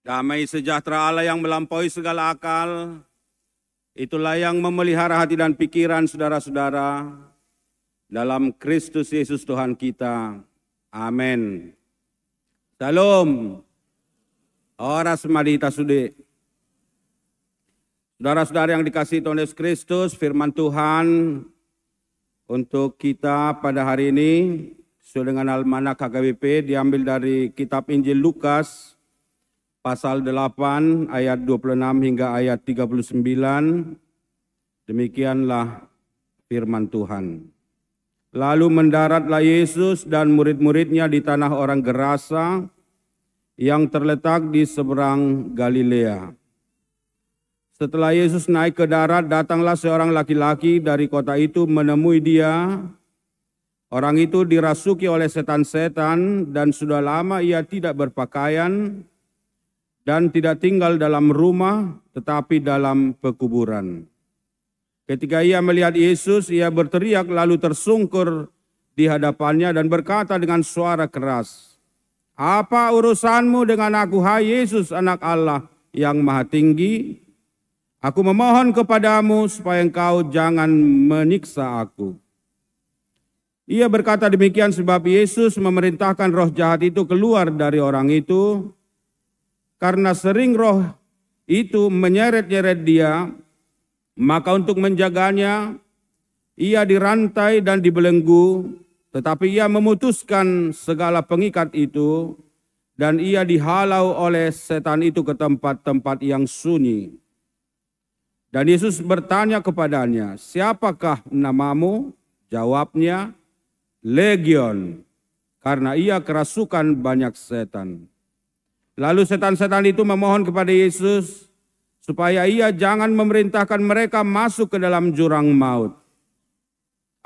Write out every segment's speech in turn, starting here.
Damai sejahtera Allah yang melampaui segala akal, itulah yang memelihara hati dan pikiran saudara-saudara dalam Kristus Yesus Tuhan kita. Amin. Salam. Ora semadita sude. Saudara-saudara yang dikasihi Tuhan Yesus Kristus, firman Tuhan untuk kita pada hari ini sesuai dengan Almanak HKBP diambil dari kitab Injil Lukas pasal 8 ayat 26 hingga ayat 39. Demikianlah firman Tuhan. Lalu mendaratlah Yesus dan murid-muridnya di tanah orang Gerasa yang terletak di seberang Galilea. Setelah Yesus naik ke darat, datanglah seorang laki-laki dari kota itu menemui dia. Orang itu dirasuki oleh setan-setan dan sudah lama ia tidak berpakaian dan tidak tinggal dalam rumah, tetapi dalam pekuburan. Ketika ia melihat Yesus, ia berteriak lalu tersungkur di hadapannya dan berkata dengan suara keras, "Apa urusanmu dengan aku, hai Yesus, anak Allah yang maha tinggi? Aku memohon kepadamu supaya engkau jangan menyiksa aku." Ia berkata demikian sebab Yesus memerintahkan roh jahat itu keluar dari orang itu. Karena sering roh itu menyeret-nyeret dia, maka untuk menjaganya, ia dirantai dan dibelenggu, tetapi ia memutuskan segala pengikat itu, dan ia dihalau oleh setan itu ke tempat-tempat yang sunyi. Dan Yesus bertanya kepadanya, "Siapakah namamu?" Jawabnya, "Legion," karena ia kerasukan banyak setan. Lalu setan-setan itu memohon kepada Yesus supaya ia jangan memerintahkan mereka masuk ke dalam jurang maut.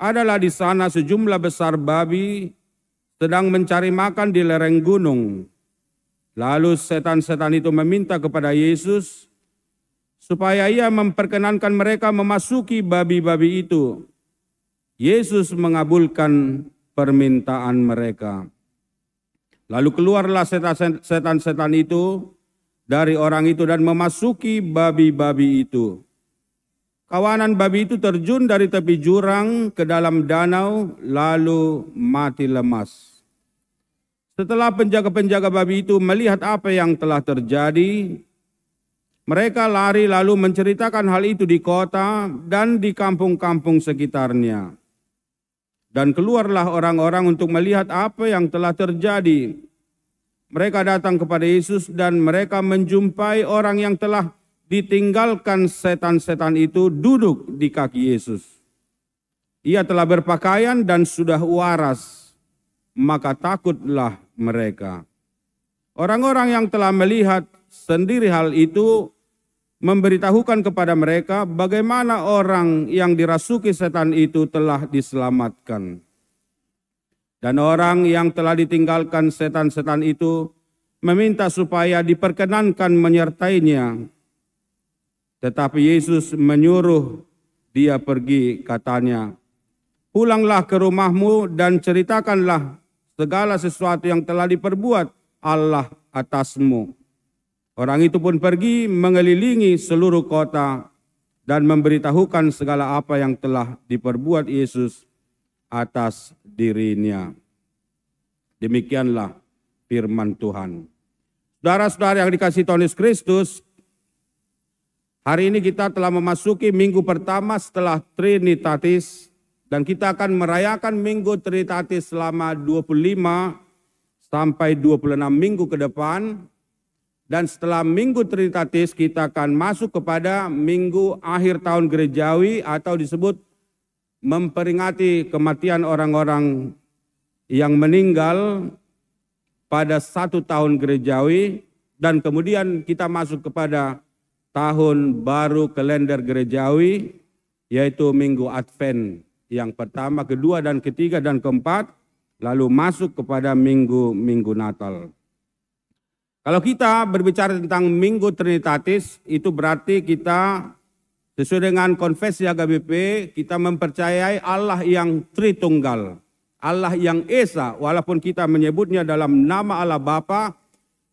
Adalah di sana sejumlah besar babi sedang mencari makan di lereng gunung. Lalu setan-setan itu meminta kepada Yesus supaya ia memperkenankan mereka memasuki babi-babi itu. Yesus mengabulkan permintaan mereka. Lalu keluarlah setan-setan itu dari orang itu dan memasuki babi-babi itu. Kawanan babi itu terjun dari tepi jurang ke dalam danau lalu mati lemas. Setelah penjaga-penjaga babi itu melihat apa yang telah terjadi, mereka lari lalu menceritakan hal itu di kota dan di kampung-kampung sekitarnya. Dan keluarlah orang-orang untuk melihat apa yang telah terjadi. Mereka datang kepada Yesus dan mereka menjumpai orang yang telah ditinggalkan setan-setan itu duduk di kaki Yesus. Ia telah berpakaian dan sudah waras, maka takutlah mereka. Orang-orang yang telah melihat sendiri hal itu memberitahukan kepada mereka bagaimana orang yang dirasuki setan itu telah diselamatkan. Dan orang yang telah ditinggalkan setan-setan itu meminta supaya diperkenankan menyertainya. Tetapi Yesus menyuruh dia pergi, katanya, "Pulanglah ke rumahmu dan ceritakanlah segala sesuatu yang telah diperbuat Allah atasmu." Orang itu pun pergi mengelilingi seluruh kota dan memberitahukan segala apa yang telah diperbuat Yesus atas dirinya. Demikianlah firman Tuhan. Saudara-saudara yang dikasihi Tuhan Yesus Kristus, hari ini kita telah memasuki minggu pertama setelah Trinitatis dan kita akan merayakan minggu Trinitatis selama 25 sampai 26 minggu ke depan. Dan setelah minggu Trinitatis kita akan masuk kepada minggu akhir tahun gerejawi atau disebut memperingati kematian orang-orang yang meninggal pada 1 tahun gerejawi. Dan kemudian kita masuk kepada tahun baru kalender gerejawi, yaitu minggu Advent yang pertama, kedua, dan ketiga, dan keempat. Lalu masuk kepada minggu Natal. Kalau kita berbicara tentang Minggu Trinitatis, itu berarti kita sesuai dengan konfesi HKBP, kita mempercayai Allah yang Tritunggal, Allah yang Esa, walaupun kita menyebutnya dalam nama Allah Bapa,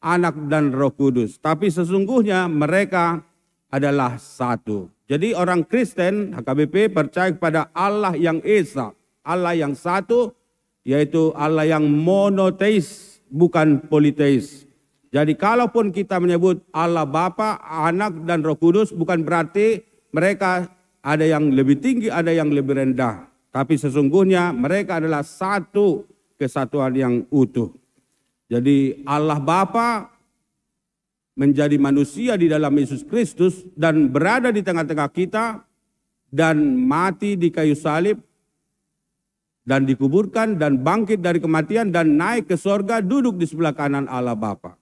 Anak, dan Roh Kudus. Tapi sesungguhnya mereka adalah satu. Jadi orang Kristen, HKBP, percaya kepada Allah yang Esa, Allah yang satu, yaitu Allah yang monoteis, bukan politeis. Jadi kalaupun kita menyebut Allah Bapa, Anak, dan Roh Kudus, bukan berarti mereka ada yang lebih tinggi, ada yang lebih rendah. Tapi sesungguhnya mereka adalah satu kesatuan yang utuh. Jadi Allah Bapa menjadi manusia di dalam Yesus Kristus dan berada di tengah-tengah kita dan mati di kayu salib dan dikuburkan dan bangkit dari kematian dan naik ke sorga, duduk di sebelah kanan Allah Bapa.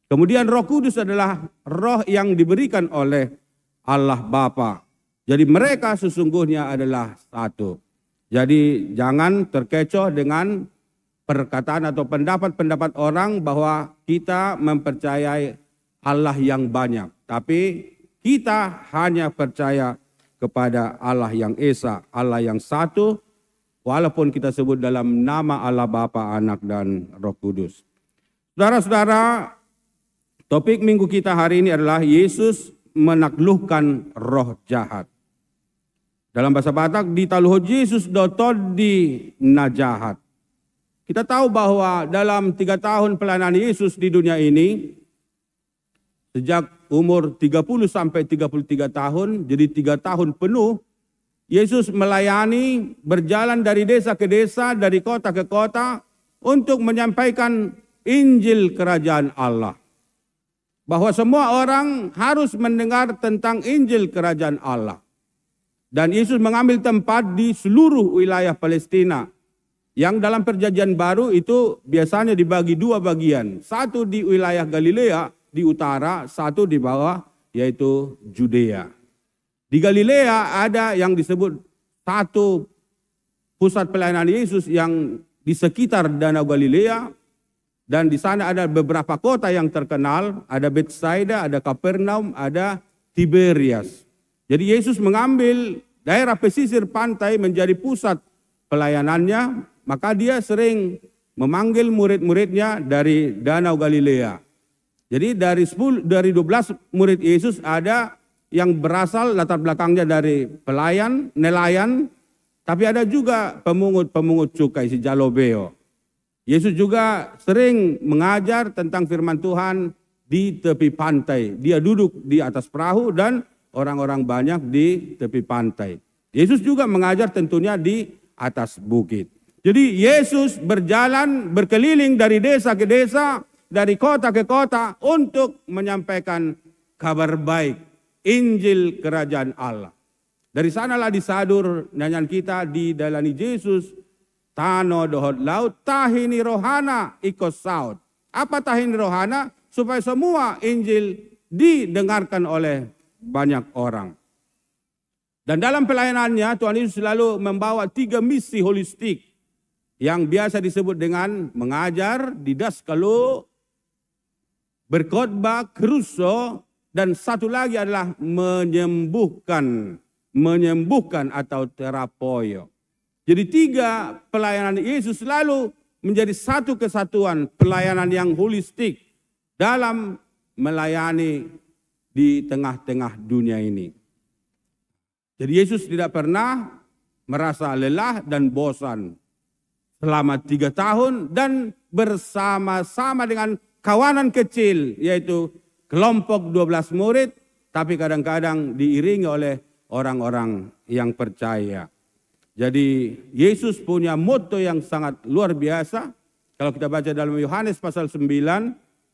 Kemudian Roh Kudus adalah roh yang diberikan oleh Allah Bapa. Jadi mereka sesungguhnya adalah satu. Jadi jangan terkecoh dengan perkataan atau pendapat-pendapat orang bahwa kita mempercayai Allah yang banyak. Tapi kita hanya percaya kepada Allah yang Esa, Allah yang satu, walaupun kita sebut dalam nama Allah Bapa, Anak, dan Roh Kudus. Saudara-saudara, topik minggu kita hari ini adalah Yesus menaklukkan roh jahat. Dalam bahasa Batak, ditaluh Yesus dotod di najahat. Kita tahu bahwa dalam 3 tahun pelayanan Yesus di dunia ini, sejak umur 30 sampai 33 tahun, jadi 3 tahun penuh, Yesus melayani, berjalan dari desa ke desa, dari kota ke kota, untuk menyampaikan Injil Kerajaan Allah. Bahwa semua orang harus mendengar tentang Injil Kerajaan Allah. Dan Yesus mengambil tempat di seluruh wilayah Palestina. Yang dalam perjanjian baru itu biasanya dibagi 2 bagian. Satu di wilayah Galilea di utara, satu di bawah yaitu Judea. Di Galilea ada yang disebut satu pusat pelayanan Yesus yang di sekitar Danau Galilea. Dan di sana ada beberapa kota yang terkenal. Ada Bethsaida, ada Kapernaum, ada Tiberias. Jadi Yesus mengambil daerah pesisir pantai menjadi pusat pelayanannya, maka dia sering memanggil murid-muridnya dari Danau Galilea. Jadi dari 12 murid Yesus ada yang berasal latar belakangnya dari nelayan, tapi ada juga pemungut cukai, si Jalobeo. Yesus juga sering mengajar tentang firman Tuhan di tepi pantai. Dia duduk di atas perahu dan orang-orang banyak di tepi pantai. Yesus juga mengajar tentunya di atas bukit. Jadi Yesus berjalan berkeliling dari desa ke desa, dari kota ke kota untuk menyampaikan kabar baik, Injil Kerajaan Allah. Dari sanalah disadur nyanyian kita, di dalani Yesus, tano dohot laut, tahini rohana ikos saut. Apa tahini rohana? Supaya semua Injil didengarkan oleh banyak orang. Dan dalam pelayanannya Tuhan Yesus selalu membawa 3 misi holistik yang biasa disebut dengan mengajar, didaskalu, berkhotbah, keruso, dan satu lagi adalah menyembuhkan atau terapoyo. Jadi 3 pelayanan Yesus selalu menjadi satu kesatuan pelayanan yang holistik dalam melayani di tengah-tengah dunia ini. Jadi Yesus tidak pernah merasa lelah dan bosan selama 3 tahun dan bersama-sama dengan kawanan kecil, yaitu kelompok 12 murid, tapi kadang-kadang diiringi oleh orang-orang yang percaya. Jadi Yesus punya motto yang sangat luar biasa. Kalau kita baca dalam Yohanes pasal 9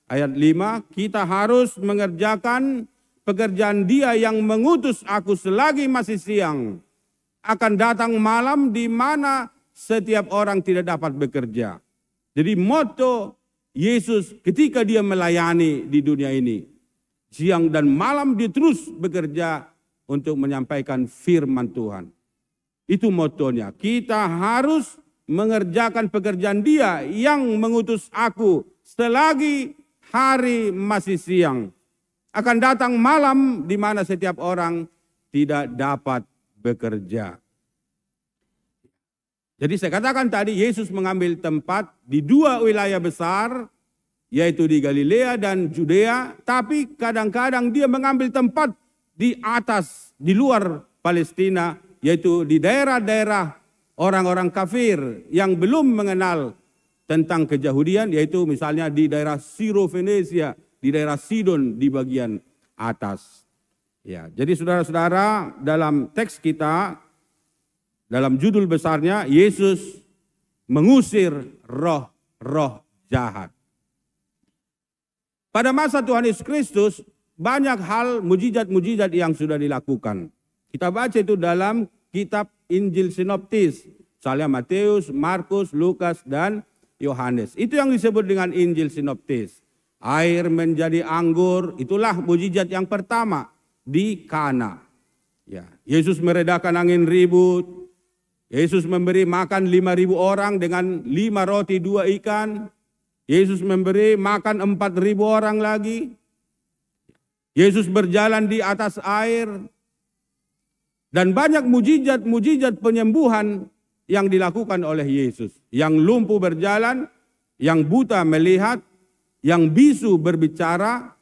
ayat 5, kita harus mengerjakan pekerjaan Dia yang mengutus aku selagi masih siang. Akan datang malam di mana setiap orang tidak dapat bekerja. Jadi motto Yesus ketika Dia melayani di dunia ini, siang dan malam Dia terus bekerja untuk menyampaikan firman Tuhan. Itu mottonya. Kita harus mengerjakan pekerjaan Dia yang mengutus aku selagi hari masih siang. Akan datang malam di mana setiap orang tidak dapat bekerja. Jadi saya katakan tadi Yesus mengambil tempat di 2 wilayah besar yaitu di Galilea dan Judea, tapi kadang-kadang dia mengambil tempat di atas, di luar Palestina, yaitu di daerah-daerah orang-orang kafir yang belum mengenal tentang keyahudian, yaitu misalnya di daerah Siro-Venesia, di daerah Sidon di bagian atas. Ya, jadi saudara-saudara, dalam teks kita, dalam judul besarnya, Yesus mengusir roh-roh jahat. Pada masa Tuhan Yesus Kristus, banyak hal mujizat-mujizat yang sudah dilakukan. Kita baca itu dalam kitab Injil Sinoptis, misalnya Matius, Markus, Lukas, dan Yohanes. Itu yang disebut dengan Injil Sinoptis. Air menjadi anggur, itulah mujizat yang pertama di Kana. Ya, Yesus meredakan angin ribut. Yesus memberi makan 5.000 orang dengan 5 roti 2 ikan. Yesus memberi makan 4.000 orang lagi. Yesus berjalan di atas air. Dan banyak mujizat-mujizat penyembuhan yang dilakukan oleh Yesus. Yang lumpuh berjalan, yang buta melihat, yang bisu berbicara,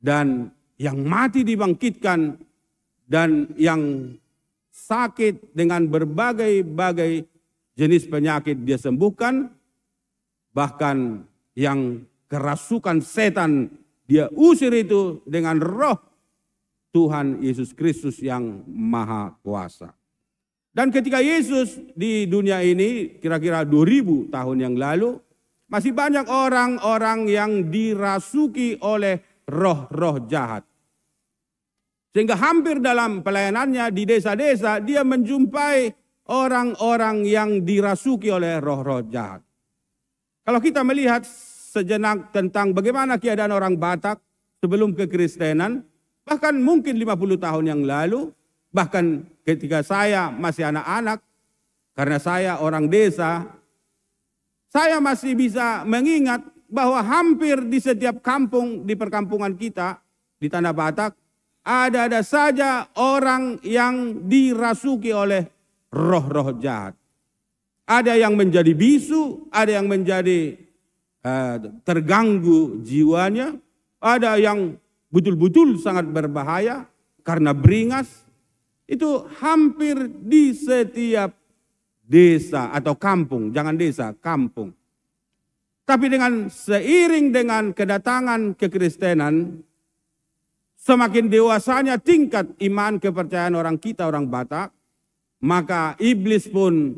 dan yang mati dibangkitkan, dan yang sakit dengan berbagai-bagai jenis penyakit dia sembuhkan. Bahkan yang kerasukan setan dia usir itu dengan roh Tuhan Yesus Kristus yang maha kuasa. Dan ketika Yesus di dunia ini kira-kira 2000 tahun yang lalu, masih banyak orang-orang yang dirasuki oleh roh-roh jahat. Sehingga hampir dalam pelayanannya di desa-desa dia menjumpai orang-orang yang dirasuki oleh roh-roh jahat. Kalau kita melihat sejenak tentang bagaimana keadaan orang Batak sebelum kekristenan, bahkan mungkin 50 tahun yang lalu, bahkan ketika saya masih anak-anak, karena saya orang desa, saya masih bisa mengingat bahwa hampir di setiap kampung di perkampungan kita di Tanah Batak, ada saja orang yang dirasuki oleh roh-roh jahat. Ada yang menjadi bisu, ada yang menjadi terganggu jiwanya, ada yang betul-betul sangat berbahaya karena beringas. Itu hampir di setiap desa atau kampung, jangan desa, kampung. Tapi seiring dengan kedatangan kekristenan, semakin dewasanya tingkat iman kepercayaan orang kita, orang Batak, maka iblis pun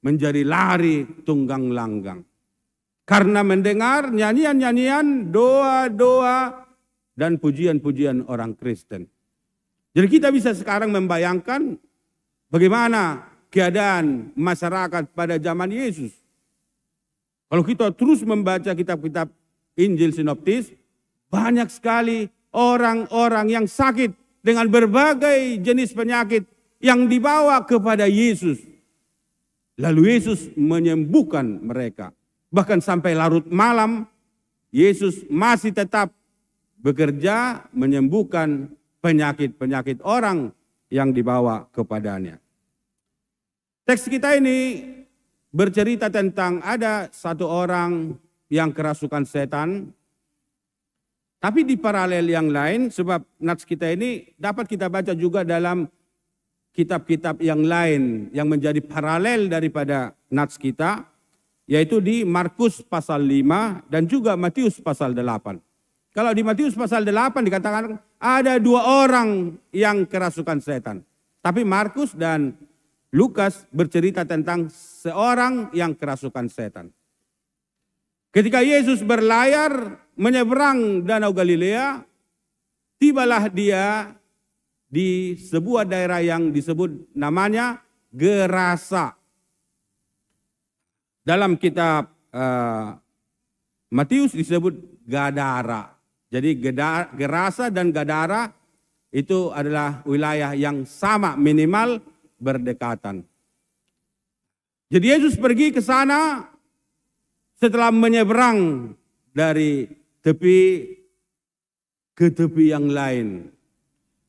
menjadi lari tunggang langgang. Karena mendengar nyanyian-nyanyian, doa-doa, dan pujian-pujian orang Kristen. Jadi kita bisa sekarang membayangkan bagaimana keadaan masyarakat pada zaman Yesus. Kalau kita terus membaca kitab-kitab Injil Sinoptis, banyak sekali orang-orang yang sakit dengan berbagai jenis penyakit yang dibawa kepada Yesus. Lalu Yesus menyembuhkan mereka. Bahkan sampai larut malam, Yesus masih tetap bekerja menyembuhkan penyakit-penyakit orang yang dibawa kepadanya. Teks kita ini bercerita tentang ada satu orang yang kerasukan setan. Tapi di paralel yang lain, sebab nats kita ini dapat kita baca juga dalam kitab-kitab yang lain yang menjadi paralel daripada nats kita, yaitu di Markus pasal 5 dan juga Matius pasal 8. Kalau di Matius pasal 8 dikatakan ada 2 orang yang kerasukan setan. Tapi Markus dan Lukas bercerita tentang seorang yang kerasukan setan. Ketika Yesus berlayar menyeberang Danau Galilea, tibalah dia di sebuah daerah yang disebut namanya Gerasa. Dalam kitab Matius disebut Gadara. Jadi Gerasa dan Gadara itu adalah wilayah yang sama, minimal berdekatan. Jadi Yesus pergi ke sana setelah menyeberang dari tepi ke tepi yang lain.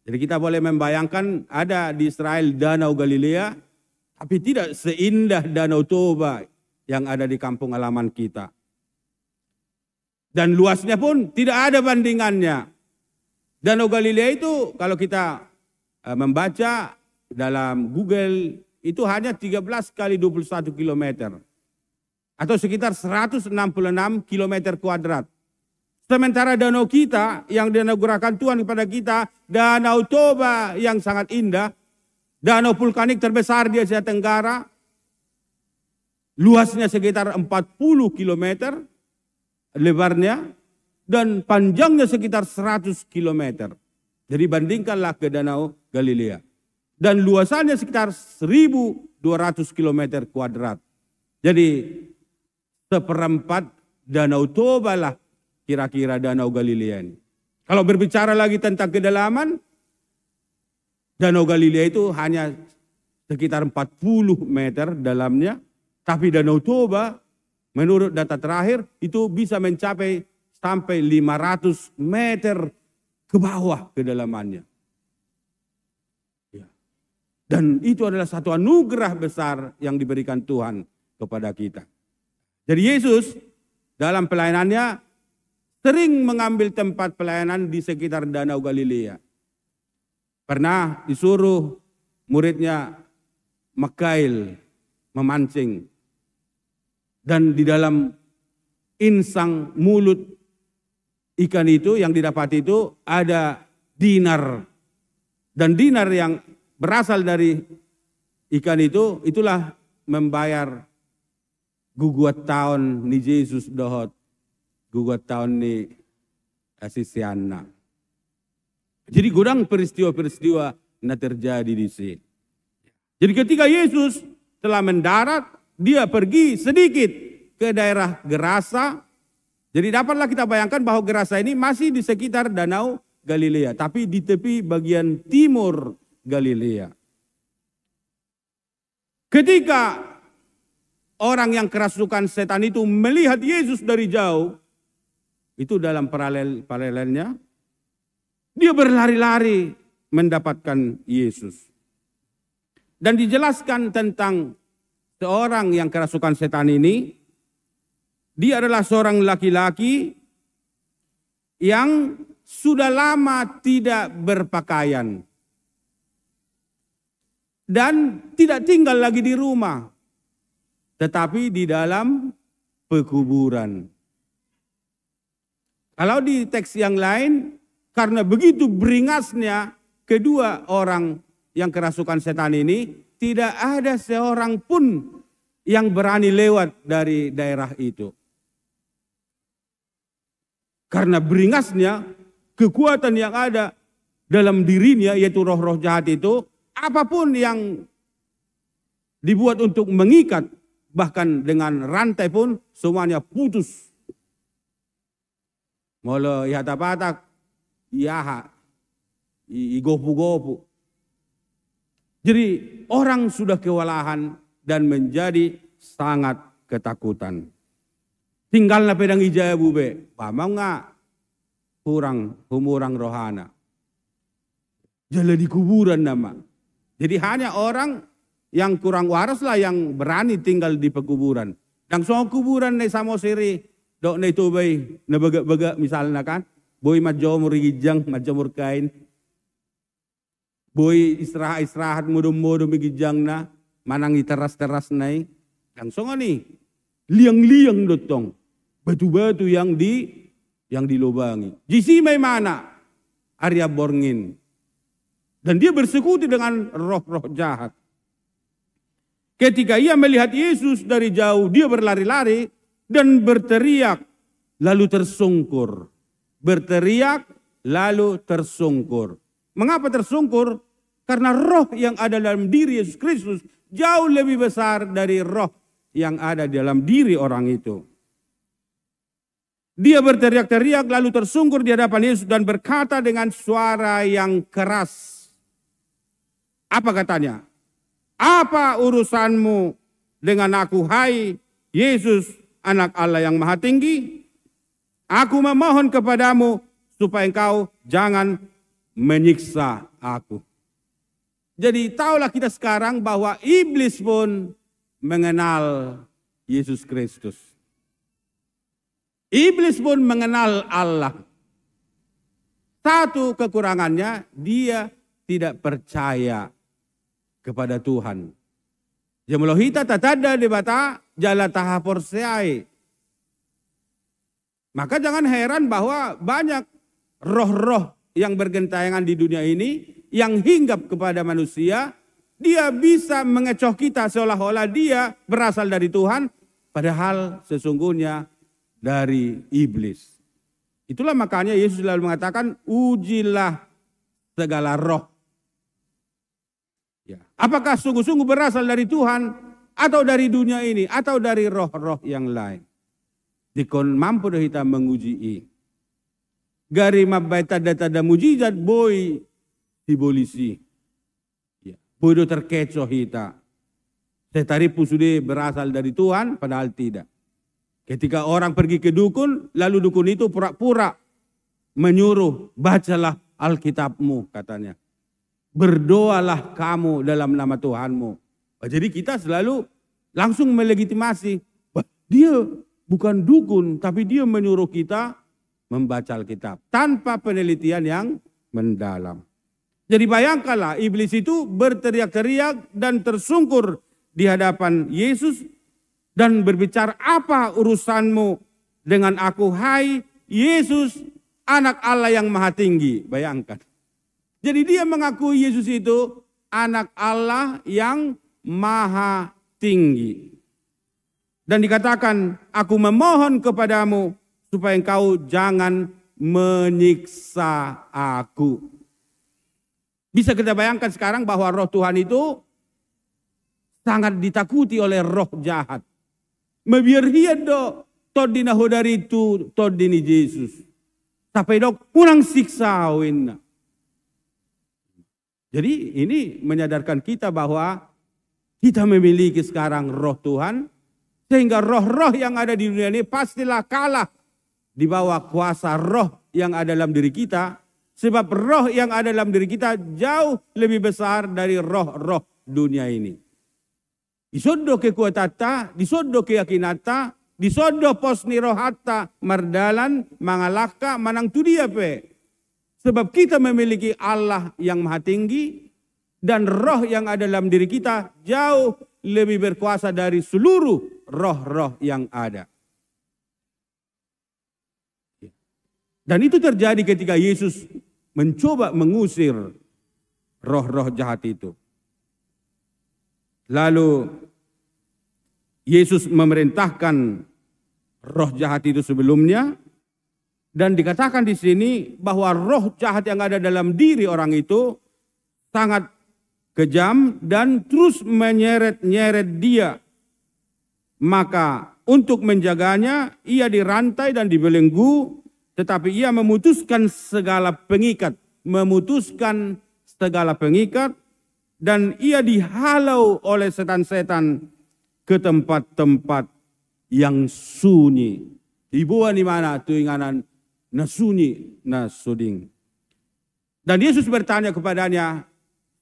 Jadi kita boleh membayangkan ada di Israel Danau Galilea, tapi tidak seindah Danau Toba yang ada di kampung halaman kita. Dan luasnya pun tidak ada bandingannya. Danau Galilea itu kalau kita membaca dalam Google itu hanya 13 kali 21 kilometer. Atau sekitar 166 kilometer kuadrat. Sementara danau kita yang dianugerahkan Tuhan kepada kita, Danau Toba yang sangat indah, danau vulkanik terbesar di Asia Tenggara, luasnya sekitar 40 kilometer, lebarnya, dan panjangnya sekitar 100 kilometer. Jadi bandingkanlah ke Danau Galilea. Dan luasannya sekitar 1.200 kilometer kuadrat. Jadi seperempat Danau Toba lah kira-kira Danau Galilea ini. Kalau berbicara lagi tentang kedalaman, Danau Galilea itu hanya sekitar 40 meter dalamnya. Tapi Danau Toba menurut data terakhir itu bisa mencapai sampai 500 meter ke bawah kedalamannya. Dan itu adalah satu anugerah besar yang diberikan Tuhan kepada kita. Jadi Yesus dalam pelayanannya sering mengambil tempat pelayanan di sekitar Danau Galilea. Pernah disuruh muridnya Makail memancing. Dan di dalam insang mulut ikan itu yang didapat itu ada dinar. Dan dinar yang berasal dari ikan itu, itulah membayar guguat tahun ni Yesus dohot. Guguat tahun ni asisiana. Jadi gudang peristiwa-peristiwa yang terjadi di sini. Jadi ketika Yesus telah mendarat, dia pergi sedikit ke daerah Gerasa. Jadi dapatlah kita bayangkan bahwa Gerasa ini masih di sekitar Danau Galilea. Tapi di tepi bagian timur Galilea. Ketika orang yang kerasukan setan itu melihat Yesus dari jauh, itu dalam paralelnya, dia berlari-lari mendapatkan Yesus. Dan dijelaskan tentang seorang yang kerasukan setan ini, dia adalah seorang laki-laki yang sudah lama tidak berpakaian. Dan tidak tinggal lagi di rumah, tetapi di dalam pekuburan. Kalau di teks yang lain, karena begitu beringasnya kedua orang yang kerasukan setan ini, tidak ada seorang pun yang berani lewat dari daerah itu. Karena beringasnya, kekuatan yang ada dalam dirinya, yaitu roh-roh jahat itu, apapun yang dibuat untuk mengikat, bahkan dengan rantai pun semuanya putus. Mula ihatapatak, iyaha, igopu-gopu. Jadi orang sudah kewalahan dan menjadi sangat ketakutan. Tinggalnya pedang ijaya bube, mau nggak kurang humurang rohana. Jalan di kuburan nama. Jadi hanya orang yang kurang waras lah yang berani tinggal di pekuburan. Dan soal kuburan nih samo siri, dok nih tubay, nebegak-begak misalnya kan, boy majomur gijang, majomur kain. Boy istirahat mudum-mudum gijang na, manangi teras-teras nai. Langsung nih, liang-liang dotong, batu-batu yang dilubangi. Jisi may mana, Arya Borngin. Dan dia bersekutu dengan roh-roh jahat. Ketika ia melihat Yesus dari jauh, dia berlari-lari dan berteriak, lalu tersungkur. Berteriak, lalu tersungkur. Mengapa tersungkur? Karena roh yang ada dalam diri Yesus Kristus jauh lebih besar dari roh yang ada dalam diri orang itu. Dia berteriak-teriak lalu tersungkur di hadapan Yesus dan berkata dengan suara yang keras. Apa katanya? Apa urusanmu dengan aku, hai Yesus, anak Allah yang maha tinggi? Aku memohon kepadamu supaya engkau jangan menyiksa aku. Jadi tahulah kita sekarang bahwa iblis pun mengenal Yesus Kristus. Iblis pun mengenal Allah. Satu kekurangannya, dia tidak percaya kepada Tuhan. Jemlohita tatada di bata jala taha porseai. Maka jangan heran bahwa banyak roh-roh yang bergentayangan di dunia ini yang hinggap kepada manusia. Dia bisa mengecoh kita seolah-olah dia berasal dari Tuhan, padahal sesungguhnya dari iblis. Itulah makanya Yesus selalu mengatakan, ujilah segala roh. Ya. Apakah sungguh-sungguh berasal dari Tuhan, atau dari dunia ini, atau dari roh-roh yang lain. Dikon mampu dah kita menguji. Gari mabaita data mujizat boy dibolisi. Ya. Boy do terkecoh kita. Setaripu sudah berasal dari Tuhan, padahal tidak. Ketika orang pergi ke dukun, lalu dukun itu pura-pura menyuruh, bacalah Alkitabmu katanya. Berdoalah kamu dalam nama Tuhanmu. Jadi kita selalu langsung melegitimasi. Dia bukan dukun, tapi dia menyuruh kita membaca Alkitab. Tanpa penelitian yang mendalam. Jadi bayangkanlah iblis itu berteriak-teriak dan tersungkur di hadapan Yesus. Dan berbicara, apa urusanmu dengan aku, hai Yesus, anak Allah yang maha tinggi. Bayangkan. Jadi dia mengakui Yesus itu anak Allah yang maha tinggi. Dan dikatakan, aku memohon kepadamu supaya engkau jangan menyiksa aku. Bisa kita bayangkan sekarang bahwa roh Tuhan itu sangat ditakuti oleh roh jahat. Mabiarhian do todina hodari itu todini Yesus. Sampai dok kurang siksawin. Jadi ini menyadarkan kita bahwa kita memiliki sekarang roh Tuhan. Sehingga roh-roh yang ada di dunia ini pastilah kalah di bawah kuasa roh yang ada dalam diri kita. Sebab roh yang ada dalam diri kita jauh lebih besar dari roh-roh dunia ini. Disodo kekuatata, disodo keyakinata, disodo posni rohata, mardalan, mangalaka, manang tudia pe. Sebab kita memiliki Allah yang maha tinggi dan roh yang ada dalam diri kita jauh lebih berkuasa dari seluruh roh-roh yang ada. Dan itu terjadi ketika Yesus mencoba mengusir roh-roh jahat itu. Lalu Yesus memerintahkan roh jahat itu sebelumnya dan dikatakan di sini bahwa roh jahat yang ada dalam diri orang itu sangat kejam dan terus menyeret-nyeret dia. Maka untuk menjaganya ia dirantai dan dibelenggu, tetapi ia memutuskan segala pengikat, dan ia dihalau oleh setan-setan ke tempat-tempat yang sunyi. Dibawa di mana? Tuinganan na sunyi na suding. Dan Yesus bertanya kepadanya,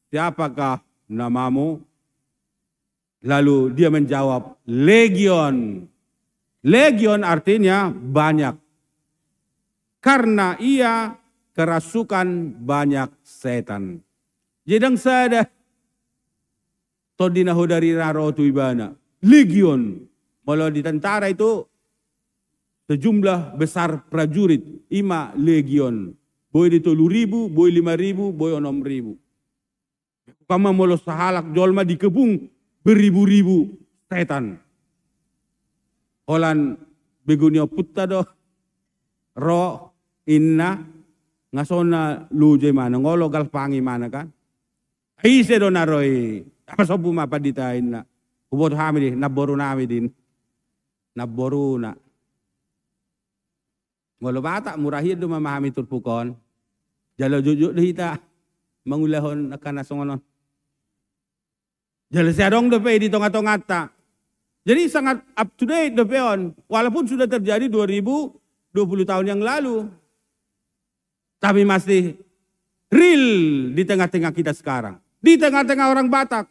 siapakah namamu? Lalu dia menjawab, Legion. Legion artinya banyak. Karena ia kerasukan banyak setan. Jedang sada todina hodari raro tu ibana. Legion. Kalau di tentara itu sejumlah besar prajurit. 5 legion. Boy di 10.000, boy 5.000, boy 6.000. Kama molo sahalak jolma dikepung beribu-ribu setan. Olan begunya putta do. Ro inna ngasona luje mana ngolo galpangi mana kan. Aise do naroi. Apa sobu mapa ditain na. Ubot hamidi naboru nami din. Naboru na. Ngolo bata murahid do memahami turpukon. Jalo jujuk dihita mangulahon akan nasongonon. Jalo siadong do pe di tonga-tongata. Jadi sangat up to date do peon. Walaupun sudah terjadi 2020 tahun yang lalu. Tapi masih real di tengah-tengah kita sekarang. Di tengah-tengah orang Batak.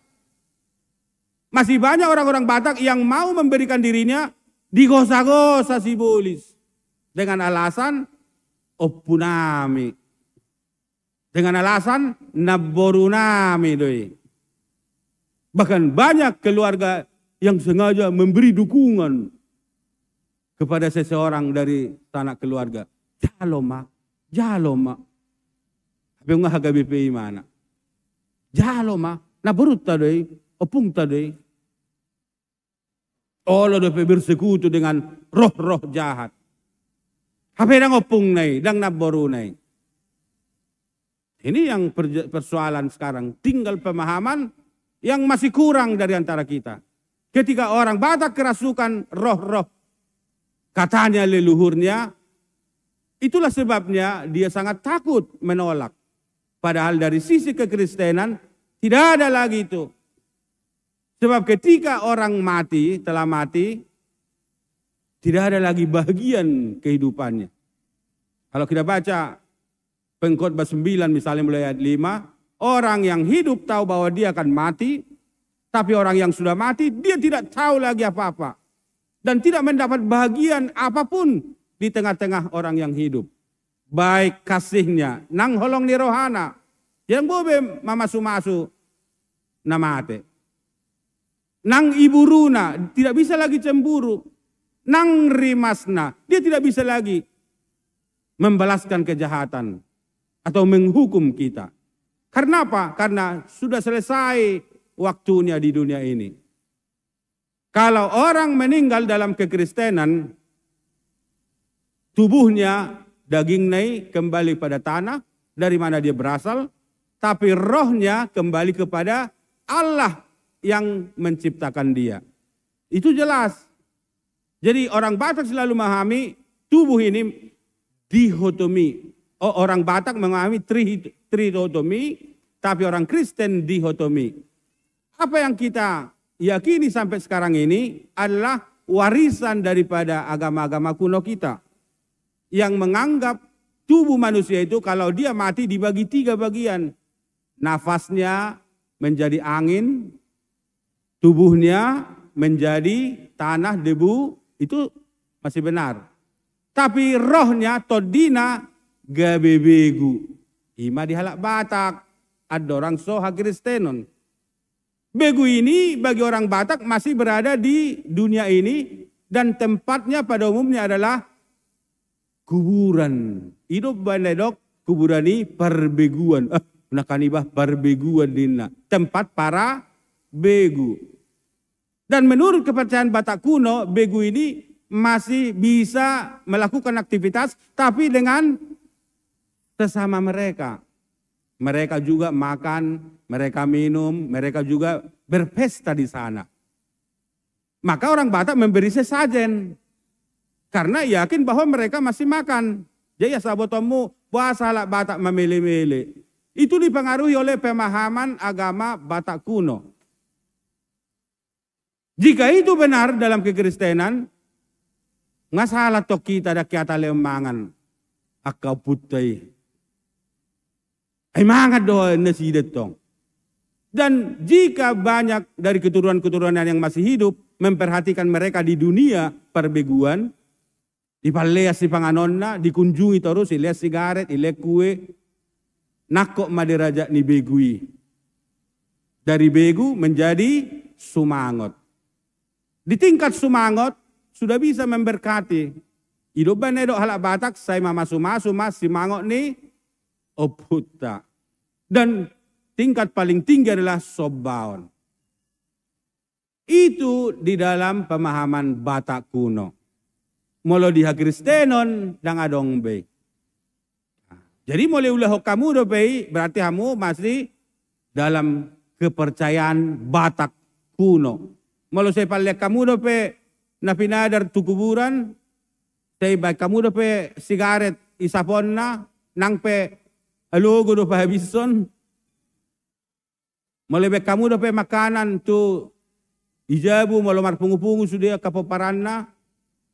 Masih banyak orang-orang Batak yang mau memberikan dirinya digosa-gosa simbolis. Dengan alasan oppunami. Dengan alasan naborunami doi. Bahkan banyak keluarga yang sengaja memberi dukungan kepada seseorang dari sanak keluarga. Jalo mak. Tapi nggak HGBPI mana? Jalo mak. Naborut tadi, opung tadi. Allah dapat bersekutu dengan roh-roh jahat. Apa yang opung nai, dang naboru nai. Ini yang persoalan sekarang. Tinggal pemahaman yang masih kurang dari antara kita. Ketika orang Batak kerasukan roh-roh, katanya leluhurnya, itulah sebabnya dia sangat takut menolak. Padahal dari sisi kekristenan tidak ada lagi itu. Sebab ketika orang telah mati, tidak ada lagi bagian kehidupannya. Kalau kita baca Pengkhotbah 9 misalnya mulai ayat 5, orang yang hidup tahu bahwa dia akan mati, tapi orang yang sudah mati dia tidak tahu lagi apa-apa. Dan tidak mendapat bagian apapun di tengah-tengah orang yang hidup. Baik kasihnya, nang holong ni rohana, yang bobe mamasu-masu namate. Nang iburuna, tidak bisa lagi cemburu. Nang rimasna, dia tidak bisa lagi membalaskan kejahatan atau menghukum kita. Karena apa? Karena sudah selesai waktunya di dunia ini. Kalau orang meninggal dalam kekristenan, tubuhnya, daging naik kembali pada tanah dari mana dia berasal, tapi rohnya kembali kepada Allah yang menciptakan dia. Itu jelas. Jadi orang Batak selalu memahami tubuh ini dihotomi. Orang Batak memahami trihotomi, tapi orang Kristen dihotomi. Apa yang kita yakini sampai sekarang ini adalah warisan daripada agama-agama kuno kita. Yang menganggap tubuh manusia itu kalau dia mati dibagi 3 bagian. Nafasnya menjadi angin, tubuhnya menjadi tanah, debu, itu masih benar. Tapi rohnya todina gabebegu. Ima dihalak Batak, ada orang soha Kristenon. Begu ini bagi orang Batak masih berada di dunia ini dan tempatnya pada umumnya adalah kuburan. Hidup bandedok kuburan ini perbeguan. Nakanibah perbeguan dina. Tempat para begu. Dan menurut kepercayaan Batak kuno, begu ini masih bisa melakukan aktivitas tapi dengan sesama mereka. Mereka juga makan, mereka minum, mereka juga berpesta di sana. Maka orang Batak memberi sesajen. Karena yakin bahwa mereka masih makan. Jadi ya sabotomu puasa lah Batak memilih-milih. Itu dipengaruhi oleh pemahaman agama Batak kuno. Jika itu benar dalam kekristenan, nggak salah toh kita ada kiata lemangan. Akau putih. Ay mangat doa nasi detong. Dan jika banyak dari keturunan-keturunan yang masih hidup memperhatikan mereka di dunia perbeguan, dipaleas si panganonna, dikunjungi terus, ilias sigaret, ilias kue, nakok maderaja ni begui. Dari begu menjadi sumangot. Di tingkat sumangot sudah bisa memberkati. Hidup banedok halak Batak, saya masu-masu mas si mangot ni oputa. Dan tingkat paling tinggi adalah sobaon. Itu di dalam pemahaman Batak kuno. Molo di Kristenon dan adong be. Jadi mulai ulah kamu do be berarti kamu masih dalam kepercayaan Batak kuno. Molo saya palek kamu do be na pinadar tu kuburan, saya baik kamu do be sigaret isapon na nang pe alogo do pahabison. Molebek kamu dapat makanan tu ijabu malomar pungu-pungu sudah kapoparan na.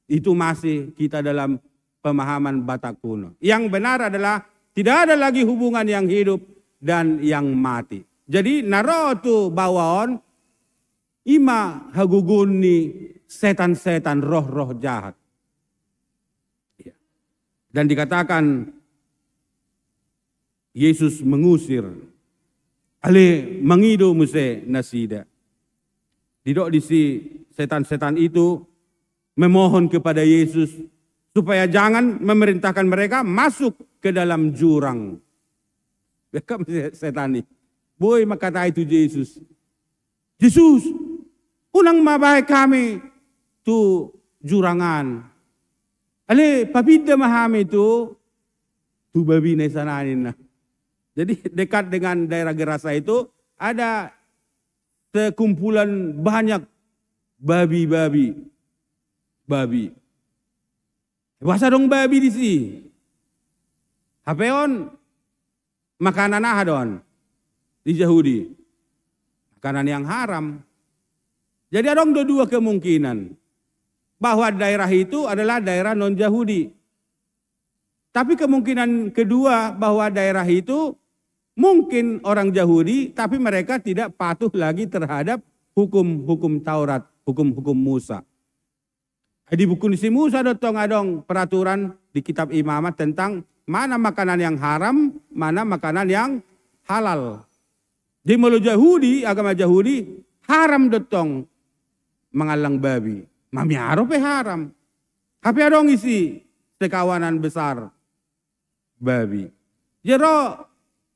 Itu masih kita dalam pemahaman Batak kuno. Yang benar adalah tidak ada lagi hubungan yang hidup dan yang mati. Jadi naro tu bawaan ima haguguni setan-setan roh-roh jahat. Dan dikatakan Yesus mengusir. Ale mengido muse nasida. Didok disi setan-setan itu memohon kepada Yesus supaya jangan memerintahkan mereka masuk ke dalam jurang. Bekam setan ini. Boy makata itu Yesus. Yesus, unang mabahay kami tu jurangan. Ale papida mahami tu babi na sananin na. Jadi dekat dengan daerah Gerasa itu ada sekumpulan banyak babi. Bahasa dong babi di sini. Hapeon makanan aha don di Yahudi. Makanan yang haram. Jadi ada dua kemungkinan. Bahwa daerah itu adalah daerah non-Yahudi. Tapi kemungkinan kedua bahwa daerah itu mungkin orang Yahudi, tapi mereka tidak patuh lagi terhadap hukum-hukum Taurat, hukum-hukum Musa. Di buku si Musa adong peraturan di kitab imamat tentang mana makanan yang haram, mana makanan yang halal. Di mulut Yahudi, agama Yahudi, haram dotong mengalang babi. Mami arope haram. Tapi adong isi sekawanan besar babi. Jero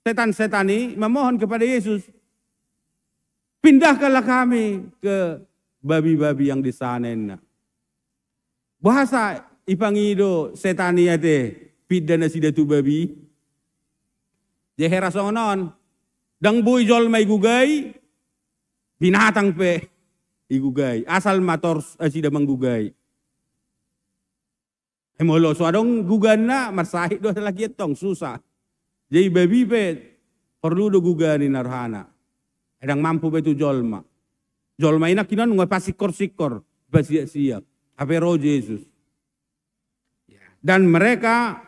setan-setan ini memohon kepada Yesus, pindahkanlah kami ke babi-babi yang di sana. Bahasa ipangido setani ate pidana sida tu babi. Jehera songon dang boy jol may gugay binatang pe igugay asal mator sida manggugay. Emolo so adong gugan na marsahi do lagi etong susah. Jadi babi pe perlu do gugani narhana. Edang mampu pe tu jolma. Jolma ina kinan nga pasikor-sikor basiak-siak. Apa roh Yesus. Dan mereka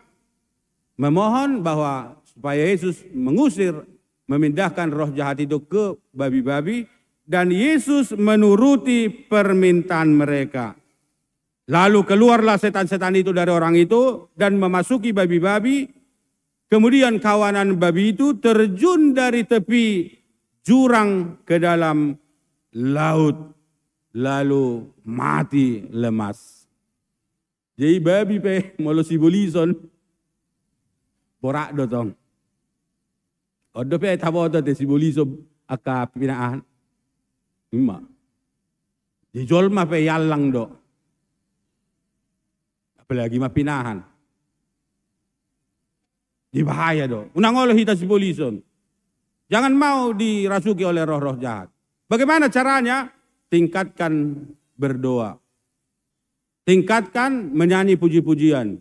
memohon bahwa supaya Yesus mengusir, memindahkan roh jahat itu ke babi-babi. Dan Yesus menuruti permintaan mereka. Lalu keluarlah setan-setan itu dari orang itu dan memasuki babi-babi. Kemudian kawanan babi itu terjun dari tepi jurang ke dalam laut. Lalu mati lemas. Jadi babi pe molo sibolison borak dotong. Odo pe taboto te siboliso aka pinaan. Ima. Di jolma pe yalang do. Apalagi mapinahan. Di bahaya do. Unang olo hita sibolison. Jangan mau dirasuki oleh roh-roh jahat. Bagaimana caranya? Tingkatkan berdoa. Tingkatkan menyanyi puji-pujian.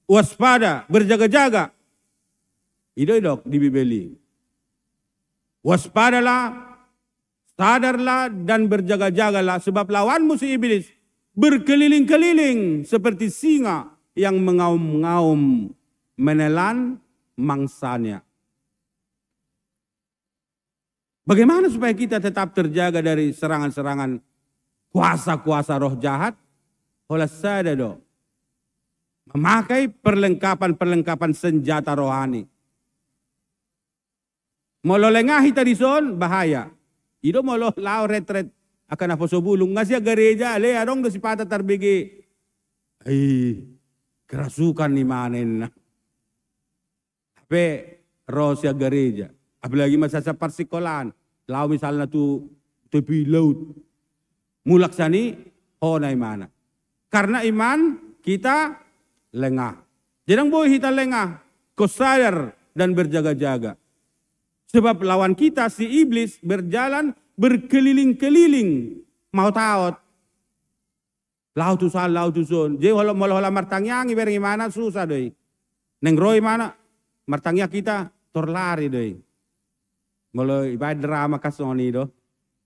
Waspada, berjaga-jaga. Idok di Bibeli. Waspadalah, sadarlah dan berjaga-jagalah sebab lawanmu si iblis berkeliling-keliling seperti singa yang mengaum-ngaum menelan mangsanya. Bagaimana supaya kita tetap terjaga dari serangan-serangan kuasa-kuasa roh jahat? Oleh sadado. Memakai perlengkapan-perlengkapan senjata rohani. Molo lengahi tadi son bahaya. Ido molo lao retret akan apa sobulung ngasih gereja le adong do sipata tarbege. Kerasukan ni manen. Tapi rosia gereja. Apalagi masa persikolan. Lau misalnya tu tepi laut. Mulak sani honai mana. Karena iman kita lengah. Jangan boleh kita lengah. Kau sadar dan berjaga-jaga. Sebab lawan kita si iblis berjalan berkeliling-keliling. Mau taot. Laut tu sal, laut tu son. Jadi kalau mau martangyangi beri mana susah doi. Neng roy mana martangnya kita torlari doi. Kalau ibadah drama kasoni do.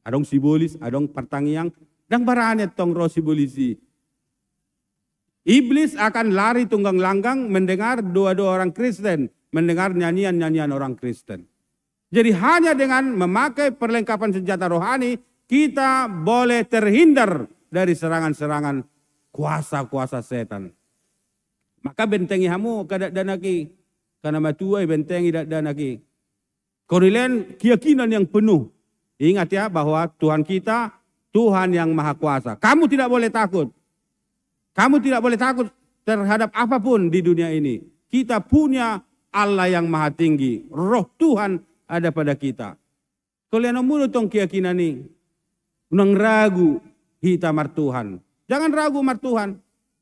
Adong sibolis, adong pertangyang. Dan baranet tong roh sibolisi. Iblis akan lari tunggang langgang mendengar doa-doa orang Kristen. Mendengar nyanyian-nyanyian orang Kristen. Jadi hanya dengan memakai perlengkapan senjata rohani. Kita boleh terhindar dari serangan-serangan kuasa-kuasa setan. Maka bentengi hamu kadak danaki. Karena matuai bentengi danaki. Korelian keyakinan yang penuh. Ingat ya bahwa Tuhan kita, Tuhan yang Maha Kuasa. Kamu tidak boleh takut. Kamu tidak boleh takut terhadap apapun di dunia ini. Kita punya Allah yang Maha Tinggi. Roh Tuhan ada pada kita. Kalian mulu tong keyakinan ini. Unang ragu hita mar Tuhan. Jangan ragu mar Tuhan.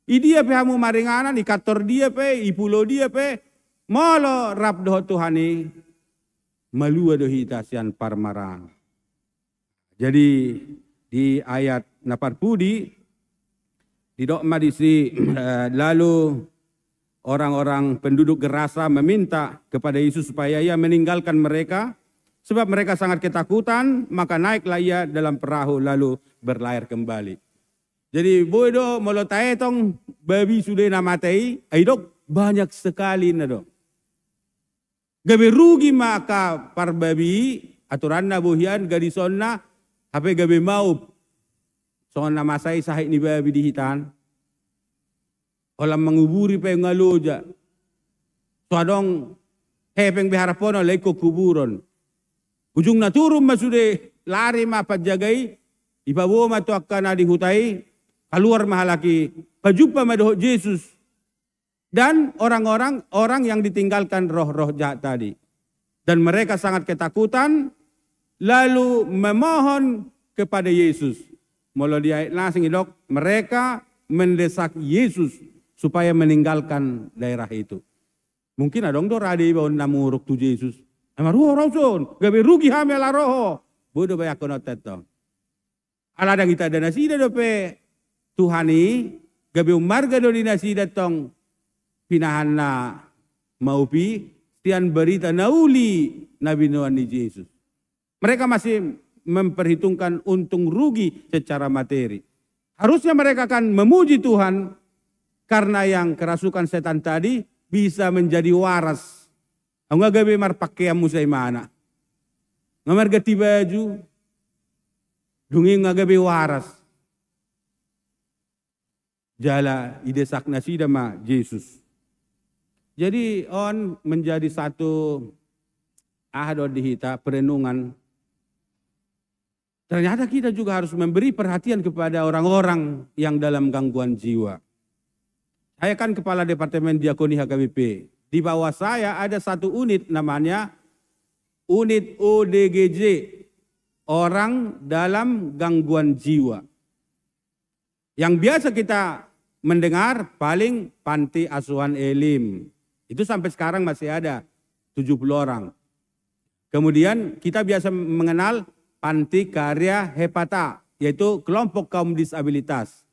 Dia pe hamu maringanan, ikator dia pe, ipulo dia pe. Molo rap doh Tuhan ini. Malua doh hita sian parmarang. Jadi di ayat 40 di dokma disi lalu orang-orang penduduk Gerasa meminta kepada Yesus supaya ia meninggalkan mereka. Sebab mereka sangat ketakutan, maka naiklah ia dalam perahu lalu berlayar kembali. Jadi bodo molotai tong babi sudah namatai, aidok banyak sekali nado. Gabe rugi maka par babi aturan na buhian gadisonna, hape gabe mau soal nama saya sahik ni babi di hitan. Olam menguburi pe ngaloja. Soadong hepeng beharapono leko kuburon. Ujung na turun masude lari mapat jagai ibawo matu akan dihutai keluar mahalaki pajumpa madoh Yesus dan orang-orang yang ditinggalkan roh-roh jahat tadi dan mereka sangat ketakutan lalu memohon kepada Yesus. Mula dia langsung idok mereka mendesak Yesus supaya meninggalkan daerah itu. Mungkin adong do radi bawon namuruk tu Yesus. Ama ruho rauson, gabe rugi hamil roho. Bodo bayak kono tetong. Ala dang kita ada nasi dope Tuhani, gabe umarga do dinasi datong pinahan na maupi, tian berita nauli Nabi Nuhan ni Yesus. Mereka masih memperhitungkan untung rugi secara materi. Harusnya mereka akan memuji Tuhan karena yang kerasukan setan tadi bisa menjadi waras. Ang gabi mar pakaianmu sa imana. Ngamar gati baju. Dungi nga gabi waras. Jala idesak na sida ma Yesus. Jadi on menjadi satu ahad di hita perenungan. Ternyata kita juga harus memberi perhatian kepada orang-orang yang dalam gangguan jiwa. Saya kan kepala Departemen Diakoni HKBP. Di bawah saya ada satu unit namanya unit ODGJ, orang dalam gangguan jiwa. Yang biasa kita mendengar paling panti asuhan Elim. Itu sampai sekarang masih ada 70 orang. Kemudian kita biasa mengenal panti karya hepata, yaitu kelompok kaum disabilitas.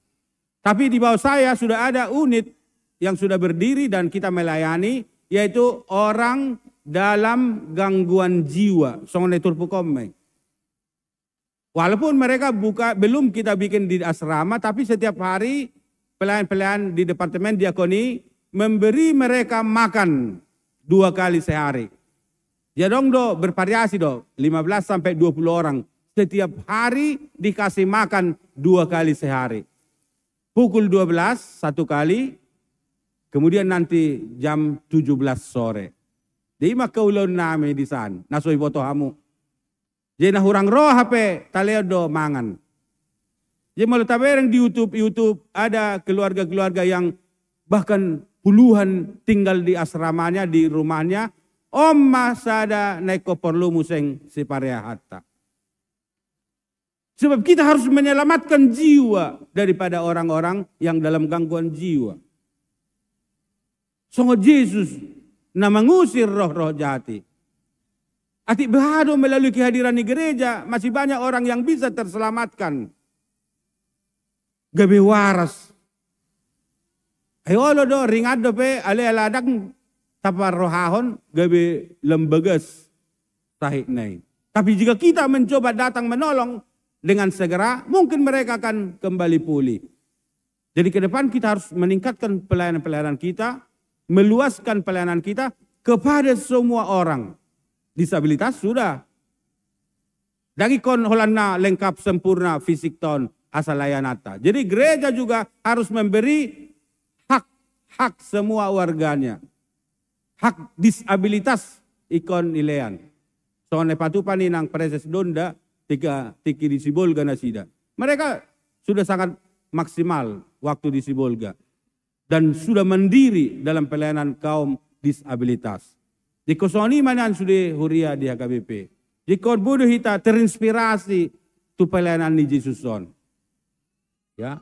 Tapi di bawah saya sudah ada unit yang sudah berdiri dan kita melayani, yaitu orang dalam gangguan jiwa. Walaupun mereka belum kita bikin di asrama, tapi setiap hari pelayan-pelayan di Departemen Diakoni memberi mereka makan 2 kali sehari. Ya dong do, bervariasi do, 15 sampai 20 orang. Setiap hari dikasih makan 2 kali sehari. Pukul 12 1 kali, kemudian nanti jam 17 sore. Di makaulon nami di sana, nasoy boto hamu. Jadi nahurang roh hape, taleo do mangan. Jadi malu tabereng di YouTube ada keluarga-keluarga yang bahkan puluhan tinggal di asramanya, di rumahnya. Om masada naiko perlu museng si parea hatta. Sebab kita harus menyelamatkan jiwa daripada orang-orang yang dalam gangguan jiwa. Songo Yesus na mengusir roh-roh jati. Atik behado melalui kehadiran di gereja, masih banyak orang yang bisa terselamatkan. Gabe waras. Ayo lo do ringat do pe ale aladang tapar rohahon gabe lembagas sahik nai. Tapi jika kita mencoba datang menolong dengan segera, mungkin mereka akan kembali pulih. Jadi ke depan kita harus meningkatkan pelayanan-pelayanan kita, meluaskan pelayanan kita kepada semua orang. Disabilitas sudah. Dagi kon holana lengkap sempurna fisik ton asal layanata. Jadi gereja juga harus memberi hak semua warganya. Hak disabilitas ikon ilean. Soalnya patupan inang preses donda tiki di Sibolga nasida. Mereka sudah sangat maksimal waktu di Sibolga. Dan sudah mandiri dalam pelayanan kaum disabilitas. Di kosoni manan sudah huria di HKBP. Jika bodoh kita terinspirasi tu pelayanan di Jesuson. Ya,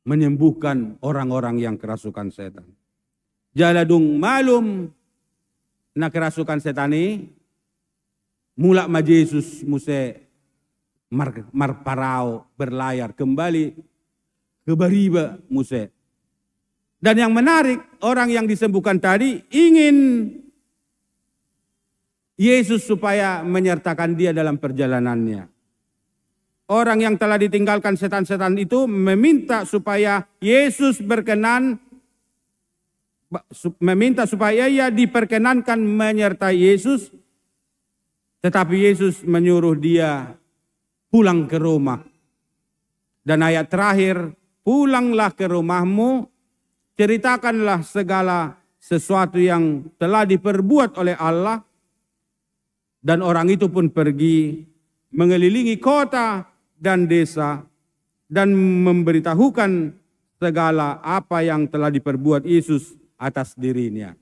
menyembuhkan orang-orang yang kerasukan setan. Jaladung malum na kerasukan setan ini, mula ma Yesus muse marparao berlayar kembali ke bariba muse. Dan yang menarik, orang yang disembuhkan tadi ingin Yesus supaya menyertakan dia dalam perjalanannya. Orang yang telah ditinggalkan setan-setan itu meminta supaya Yesus meminta supaya ia diperkenankan menyertai Yesus. Tetapi Yesus menyuruh dia pulang ke rumah. Dan ayat terakhir, pulanglah ke rumahmu, ceritakanlah segala sesuatu yang telah diperbuat oleh Allah. Dan orang itu pun pergi mengelilingi kota dan desa dan memberitahukan segala apa yang telah diperbuat Yesus atas dirinya.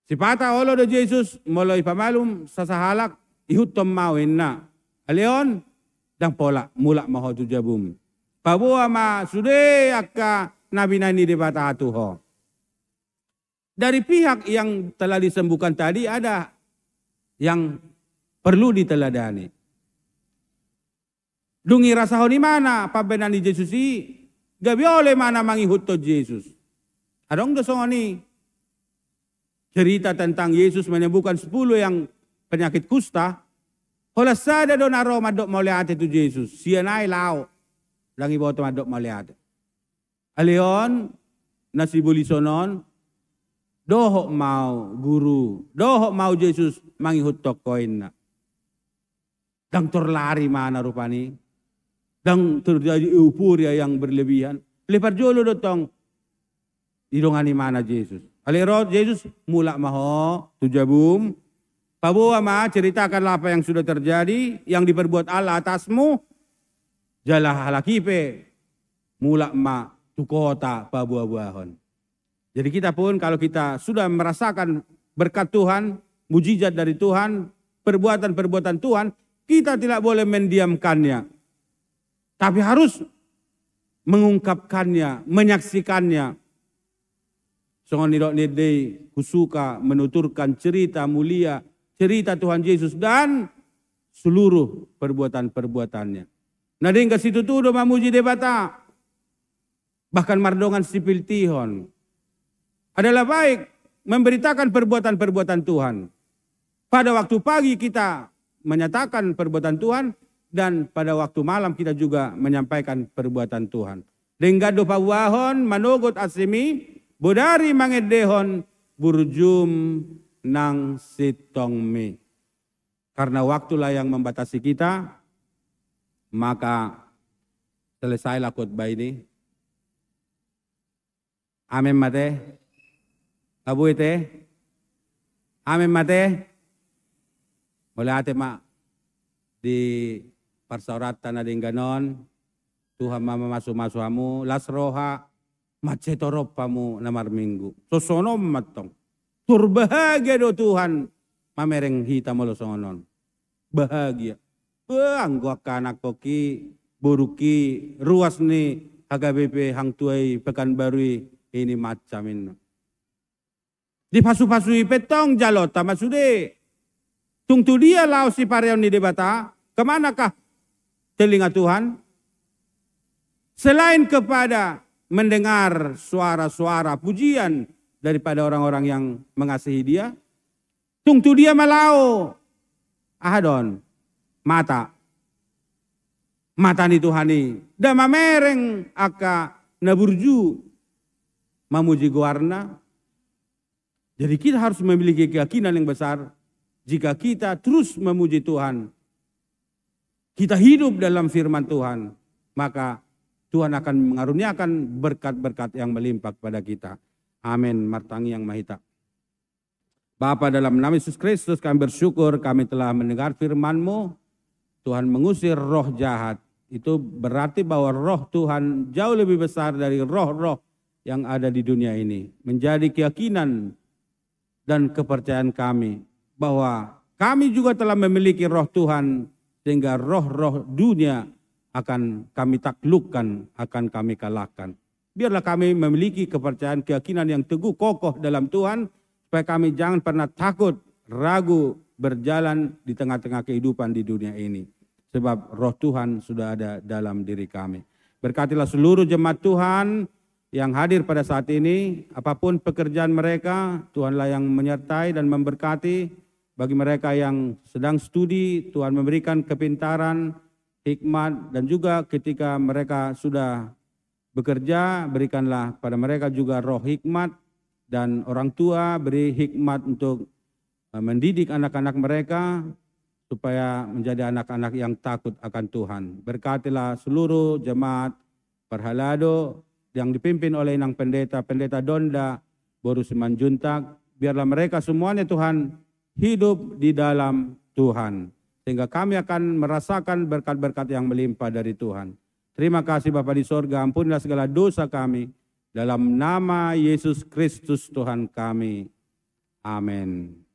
Sipata olo do Yesus mulai pamalum sasahalak ihutom mawin na. Aleon dan pola mula maho tu jabum. Pabuwa ma sude akka nabi nani debata atuho. Dari pihak yang telah disembuhkan tadi ada yang perlu diteladani. Dungi rasahon di mana pabenan di Yesus gabi oleh mana mangihut to Yesus. Adong dosongoni cerita tentang Yesus menyembuhkan 10 yang penyakit kusta. Hola sada don aro madok mauleate tu Yesus. Sianai lao langi boto madok mauleate. Aleon nasi bulisonon dohok mau guru, dohok mau Yesus mangihut to koin na. Dang torlari mana rupani. Dan terjadi euforia yang berlebihan. Lepas jolo dotong idongani mana Yesus. Alirot Yesus mula maho tujabum. Pabuwa ma ceritakanlah apa yang sudah terjadi. Yang diperbuat Allah atasmu. Jalah halakipe. Mula ma tu kota pabuah-buahon. Jadi kita pun kalau kita sudah merasakan berkat Tuhan. Mujizat dari Tuhan. Perbuatan-perbuatan Tuhan. Kita tidak boleh mendiamkannya. Tapi harus mengungkapkannya, menyaksikannya. Songon nidok nidei kusuka menuturkan cerita mulia, cerita Tuhan Yesus dan seluruh perbuatan-perbuatannya. Nah dengan situ tuh mamuji debata. Bahkan mardongan sipil tihon. Adalah baik memberitakan perbuatan-perbuatan Tuhan. Pada waktu pagi kita menyatakan perbuatan Tuhan. Dan pada waktu malam kita juga menyampaikan perbuatan Tuhan. Denggado pawahon manugot asimi bodari mangedehon burjum nang sitongmi. Karena waktulah yang membatasi kita, maka selesailah khotbah ini. Amin mate. Abu ite. Amin mate. Mulai ate ma di parsauratan na din ganon, Tuhan mamamasuk-masuk hamu, lasroha, macetorop pamu na marminggu. Sosonom matong. Turbahagia do Tuhan, mamereng hita mo losonon. Bahagia. Anggo kanak koki, buruki, ruas ni HKBP hang tuai Pekanbaru ini macamin. Di pasu-pasui petong jalota masude. Tungtu dia lau si pareon ni debata, kemanakah telinga Tuhan? Selain kepada mendengar suara-suara pujian daripada orang-orang yang mengasihi dia, tungtu dia malau ahadon mata ni Tuhani dan mamereng aka naburju mamuji guarna. Jadi kita harus memiliki keyakinan yang besar jika kita terus memuji Tuhan. Kita hidup dalam firman Tuhan, maka Tuhan akan mengaruniakan berkat-berkat yang melimpah kepada kita. Amin. Martangi yang mahita. Bapa, dalam nama Yesus Kristus kami bersyukur kami telah mendengar firman-Mu. Tuhan mengusir roh jahat. Itu berarti bahwa roh Tuhan jauh lebih besar dari roh-roh yang ada di dunia ini. Menjadi keyakinan dan kepercayaan kami bahwa kami juga telah memiliki roh Tuhan, sehingga roh-roh dunia akan kami taklukkan, akan kami kalahkan. Biarlah kami memiliki kepercayaan, keyakinan yang teguh kokoh dalam Tuhan, supaya kami jangan pernah takut, ragu berjalan di tengah-tengah kehidupan di dunia ini. Sebab roh Tuhan sudah ada dalam diri kami. Berkatilah seluruh jemaat Tuhan yang hadir pada saat ini, apapun pekerjaan mereka, Tuhanlah yang menyertai dan memberkati. Bagi mereka yang sedang studi, Tuhan memberikan kepintaran, hikmat, dan juga ketika mereka sudah bekerja, berikanlah pada mereka juga roh hikmat, dan orang tua beri hikmat untuk mendidik anak-anak mereka, supaya menjadi anak-anak yang takut akan Tuhan. Berkatilah seluruh jemaat Perhalado yang dipimpin oleh Inang Pendeta Donda Boru Simanjuntak. Biarlah mereka semuanya Tuhan hidup di dalam Tuhan, sehingga kami akan merasakan berkat-berkat yang melimpah dari Tuhan. Terima kasih Bapa di sorga, ampunilah segala dosa kami. Dalam nama Yesus Kristus Tuhan kami. Amin.